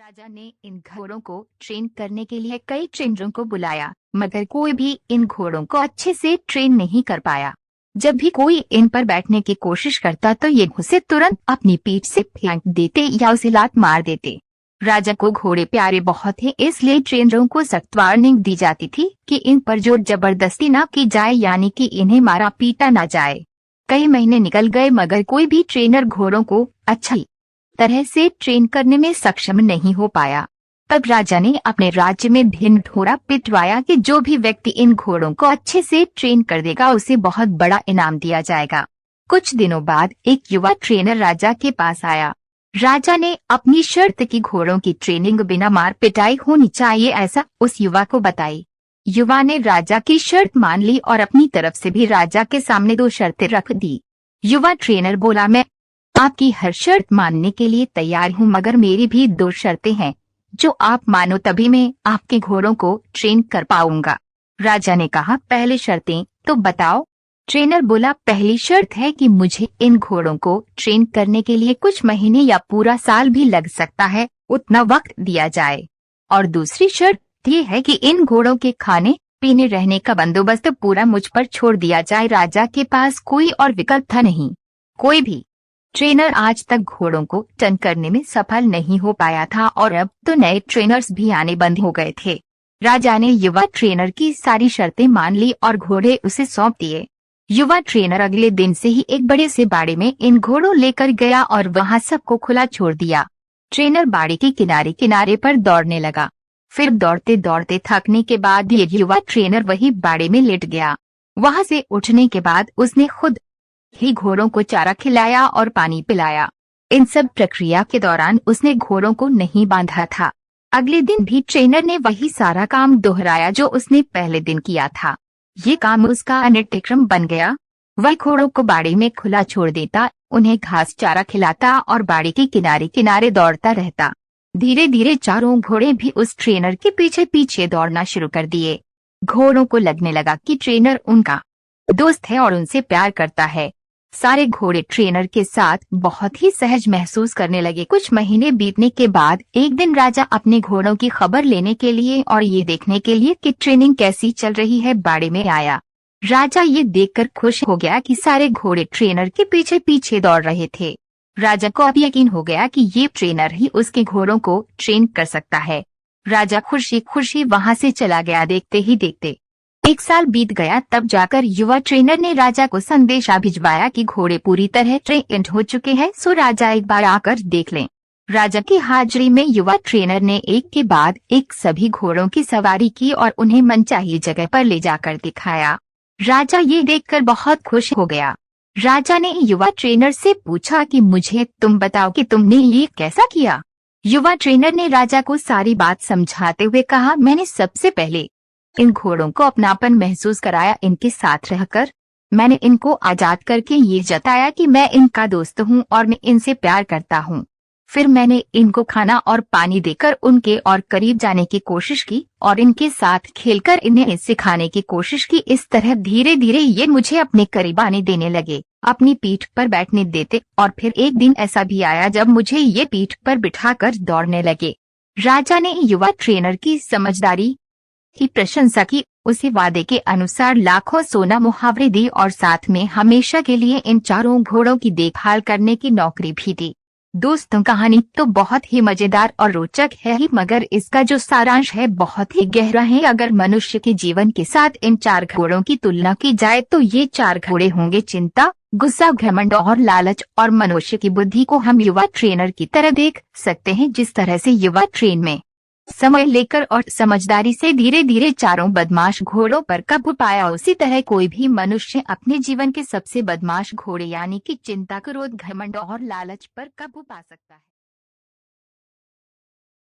राजा ने इन घोड़ों को ट्रेन करने के लिए कई ट्रेनरों को बुलाया, मगर कोई भी इन घोड़ों को अच्छे से ट्रेन नहीं कर पाया। जब भी कोई इन पर बैठने की कोशिश करता तो ये उसे तुरंत अपनी पीठ से फेंक देते या उसे लात मार देते। राजा को घोड़े प्यारे बहुत थे, इसलिए ट्रेनरों को सख्त वार्निंग दी जाती थी कि इन पर जोर जबरदस्ती न की जाए, यानी कि इन्हें मारा पीटा न जाए। कई महीने निकल गए मगर कोई भी ट्रेनर घोड़ों को अच्छी तरह से ट्रेन करने में सक्षम नहीं हो पाया। तब राजा ने अपने राज्य में ढिंढोरा पिटवाया कि जो भी व्यक्ति इन घोड़ों को अच्छे से ट्रेन कर देगा उसे बहुत बड़ा इनाम दिया जाएगा। कुछ दिनों बाद एक युवा ट्रेनर राजा के पास आया। राजा ने अपनी शर्त की घोड़ों की ट्रेनिंग बिना मार पिटाई होनी चाहिए ऐसा उस युवा को बताई। युवा ने राजा की शर्त मान ली और अपनी तरफ से भी राजा के सामने 2 शर्तें रख दी। युवा ट्रेनर बोला, मैं आपकी हर शर्त मानने के लिए तैयार हूँ, मगर मेरी भी 2 शर्तें हैं। जो आप मानो तभी मैं आपके घोड़ों को ट्रेन कर पाऊंगा। राजा ने कहा, पहली शर्तें तो बताओ। ट्रेनर बोला, पहली शर्त है कि मुझे इन घोड़ों को ट्रेन करने के लिए कुछ महीने या पूरा साल भी लग सकता है, उतना वक्त दिया जाए। और दूसरी शर्त ये है कि इन घोड़ों के खाने पीने रहने का बंदोबस्त पूरा मुझ पर छोड़ दिया जाए। राजा के पास कोई और विकल्प था नहीं। कोई भी ट्रेनर आज तक घोड़ों को ट्रेन करने में सफल नहीं हो पाया था और अब तो नए ट्रेनर्स भी आने बंद हो गए थे। राजा ने युवा ट्रेनर की सारी शर्तें मान ली और घोड़े उसे सौंप दिए। युवा ट्रेनर अगले दिन से ही एक बड़े से बाड़े में इन घोड़ों लेकर गया और वहां सबको खुला छोड़ दिया। ट्रेनर बाड़े के किनारे किनारे पर दौड़ने लगा। फिर दौड़ते दौड़ते थकने के बाद ये युवा ट्रेनर वही बाड़े में लेट गया। वहां से उठने के बाद उसने खुद ही घोड़ों को चारा खिलाया और पानी पिलाया। इन सब प्रक्रिया के दौरान उसने घोड़ों को नहीं बांधा था। अगले दिन भी ट्रेनर ने वही सारा काम दोहराया जो उसने पहले दिन किया था। ये काम उसका नित्यक्रम बन गया। वह घोड़ों को बाड़े में खुला छोड़ देता, उन्हें घास चारा खिलाता और बाड़े के किनारे किनारे दौड़ता रहता। धीरे धीरे चारों घोड़े भी उस ट्रेनर के पीछे पीछे दौड़ना शुरू कर दिए। घोड़ों को लगने लगा कि ट्रेनर उनका दोस्त है और उनसे प्यार करता है। सारे घोड़े ट्रेनर के साथ बहुत ही सहज महसूस करने लगे। कुछ महीने बीतने के बाद एक दिन राजा अपने घोड़ों की खबर लेने के लिए और ये देखने के लिए कि ट्रेनिंग कैसी चल रही है बाड़े में आया। राजा ये देखकर खुश हो गया कि सारे घोड़े ट्रेनर के पीछे पीछे दौड़ रहे थे। राजा को अब यकीन हो गया कि ये ट्रेनर ही उसके घोड़ों को ट्रेन कर सकता है। राजा खुशी खुशी वहां से चला गया। देखते ही देखते 1 साल बीत गया। तब जाकर युवा ट्रेनर ने राजा को संदेशा भिजवाया कि घोड़े पूरी तरह ट्रेंड हो चुके हैं, सो राजा एक बार आकर देख लें। राजा की हाजिरी में युवा ट्रेनर ने एक के बाद एक सभी घोड़ों की सवारी की और उन्हें मनचाही जगह पर ले जाकर दिखाया। राजा ये देखकर बहुत खुश हो गया। राजा ने युवा ट्रेनर से पूछा कि मुझे तुम बताओ कि तुमने ये कैसा किया। युवा ट्रेनर ने राजा को सारी बात समझाते हुए कहा, मैंने सबसे पहले इन घोड़ों को अपनापन महसूस कराया। इनके साथ रहकर मैंने इनको आजाद करके ये जताया कि मैं इनका दोस्त हूँ और मैं इनसे प्यार करता हूँ। फिर मैंने इनको खाना और पानी देकर उनके और करीब जाने की कोशिश की और इनके साथ खेलकर इन्हें सिखाने की कोशिश की। इस तरह धीरे धीरे ये मुझे अपने करीब आने देने लगे, अपनी पीठ पर बैठने देते और फिर एक दिन ऐसा भी आया जब मुझे ये पीठ पर बिठाकर दौड़ने लगे। राजा ने युवा ट्रेनर की समझदारी की प्रशंसा की, उसे वादे के अनुसार लाखों सोना मुहावरे दी और साथ में हमेशा के लिए इन चारों घोड़ों की देखभाल करने की नौकरी भी दी। दोस्तों, कहानी तो बहुत ही मजेदार और रोचक है ही, मगर इसका जो सारांश है बहुत ही गहरा है। अगर मनुष्य के जीवन के साथ इन 4 घोड़ों की तुलना की जाए तो ये 4 घोड़े होंगे चिंता, गुस्सा, घमंड और लालच। और मनुष्य की बुद्धि को हम युवा ट्रेनर की तरह देख सकते हैं। जिस तरह से युवा ट्रेन में समय लेकर और समझदारी से धीरे धीरे चारों बदमाश घोड़ों पर काबू पाया, उसी तरह कोई भी मनुष्य अपने जीवन के सबसे बदमाश घोड़े यानी कि चिंता, क्रोध, घमंड और लालच पर काबू पा सकता है।